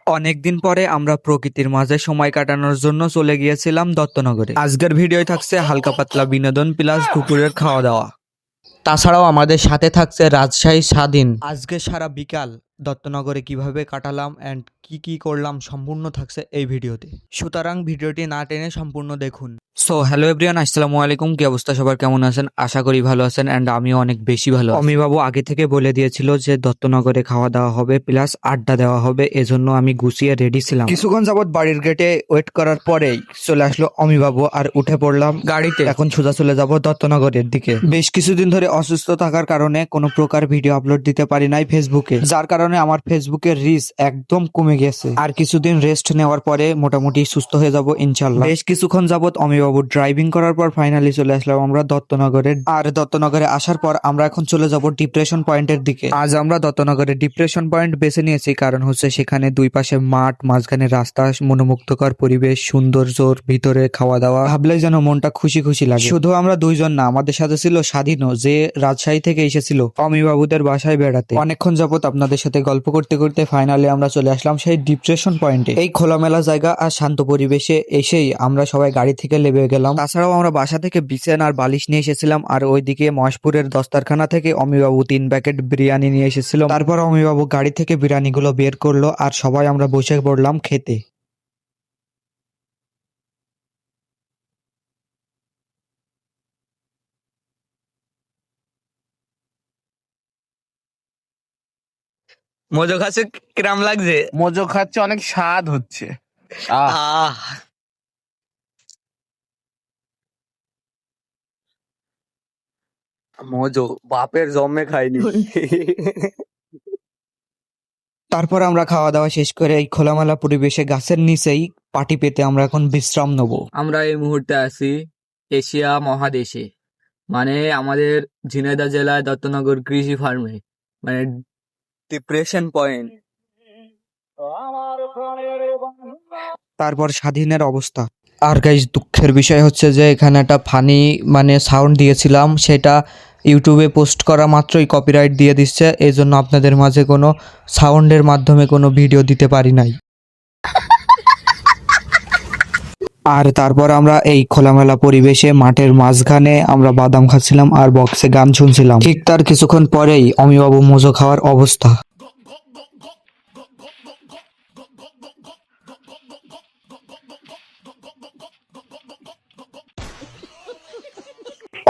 অনেকদিন পরে আমরা প্রকৃতির মাঝে সময় কাটানোর জন্য চলে গিয়েছিলাম দত্তনগরে। আজকের ভিডিওয় থাকছে হালকা পাতলা বিনোদন প্লাস দুপুরের খাওয়া দাওয়া। তাছাড়াও আমাদের সাথে থাকছে রাজশাহী স্বাধীন। আজকে সারা বিকাল দত্তনগরে কিভাবে কাটালাম অ্যান্ড কি কি করলাম সম্পূর্ণ থাকছে এই ভিডিওতে, সুতরাং ভিডিওটি না টেনে সম্পূর্ণ দেখুন। সো হ্যালো এভরিওয়ান, আসসালামু আলাইকুম। কি অবস্থা সবার, কেমন আছেন? আশা করি ভালো আছেন অ্যান্ড আমিও অনেক বেশি ভালো। অমিবাবু আগে থেকে বলে দিয়েছিল যে দত্তনগরে খাওয়া দাওয়া হবে প্লাস আড্ডা দেওয়া হবে, এজন্য আমি গুছিয়ে রেডি ছিলাম। কিছুক্ষণ যাবত বাড়ির গেটে ওয়েট করার পরেই চলে আসলো অমিবাবু আর উঠে পড়লাম গাড়িতে। এখন সোজা চলে যাব দত্তনগরের দিকে। বেশ কিছুদিন ধরে অসুস্থ থাকার কারণে কোনো প্রকার ভিডিও আপলোড দিতে পারি নাই ফেসবুকে, যার কারণে আমার ফেসবুকের রিচ একদম কমে গেছে। আর কিছুদিন রেস্ট নেওয়ার পরে মোটামুটি সুস্থ হয়ে যাব ইনশাল্লাহ। বেশ কিছুক্ষণ যাবত অমিবাবু ড্রাইভিং করার পর ফাইনালি চলে আসলাম আমরা দত্তনগরে। আর দত্তনগরে আসার পর আমরা এখন চলে যাব ডিপ্রেশন পয়েন্টের দিকে। আজ আমরা দত্তনগরে ডিপ্রেশন পয়েন্ট বেছে নিয়েছি কারণ হচ্ছে সেখানে দুই পাশে মাঠ, মাঝখানে রাস্তা, মনোমুগ্ধকর পরিবেশ, সৌন্দর্যর ভিতরে খাওয়া দাওয়া, ভাবলেই যেন মনটা খুশি খুশি লাগে। শুধু আমরা দুইজন না, আমাদের সাথে ছিল স্বাধীনও, যে রাজশাহী থেকে এসেছিল অমিবাবুদের বাসায় বেড়াতে। অনেকক্ষণ যাবত আপনাদের সাথে গল্প করতে করতে ফাইনালি আমরা চলে আসলাম সেই ডিপ্রেশন পয়েন্টে। এই খোলামেলা জায়গা আর শান্ত পরিবেশে এসেই আমরা সবাই গাড়ি থেকে নেমে গেলাম। তাছাড়াও আমরা বাসা থেকে বিছানা আর বালিশ নিয়ে এসেছিলাম, আর ওইদিকে মহেশপুরের দস্তারখানা থেকে অমিবাবু 3 প্যাকেট বিরিয়ানি নিয়ে এসেছিল। তারপর অমিবাবু গাড়ি থেকে বিরিয়ানিগুলো বের করলো আর সবাই আমরা বসে পড়লাম খেতে। মজো খাচ্ছে, কিরাম লাগছে? মজো খাচ্ছে, অনেক স্বাদ হচ্ছে। আহ মজো বাপের জন্মে খাইনি। তারপর আমরা খাওয়া দাওয়া শেষ করে এই খোলামেলা পরিবেশে গাছের নিচেই পাটি পেতে আমরা এখন বিশ্রাম নেব। আমরা এই মুহূর্তে আছি এশিয়া মহাদেশে, মানে আমাদের ঝিনাইদহ জেলায় দত্তনগর কৃষি ফার্মে, মানে ডিপ্রেশন পয়েন্ট। তারপর স্বাধীনের অবস্থা। আর গাইস, দুঃখের বিষয় হচ্ছে যে এখানে একটা ফানি সাউন্ড দিয়েছিলাম, সেটা ইউটিউবে পোস্ট করা মাত্রই কপিরাইট দিয়ে দিচ্ছে, এই জন্য আপনাদের মাঝে কোনো সাউন্ডের মাধ্যমে কোনো ভিডিও দিতে পারি নাই। আর তারপর আমরা এই খোলামেলা পরিবেশে মাঠের মাঝখানে আমরা বাদাম খাচ্ছিলাম আর বক্সে গান শুনছিলাম। ঠিক তার কিছুক্ষণ পরেই অমিবাবু মজো খাওয়ার অবস্থা।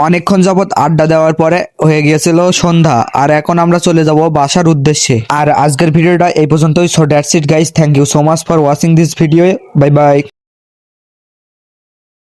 অনেকক্ষণ যাবত আড্ডা দেওয়ার পরে হয়ে গিয়েছিল সন্ধ্যা, আর এখন আমরা চলে যাব বাসার উদ্দেশ্যে। আর আজকের ভিডিওটা এই পর্যন্তই। So that's it guys, thank you so much for watching this video. Bye by.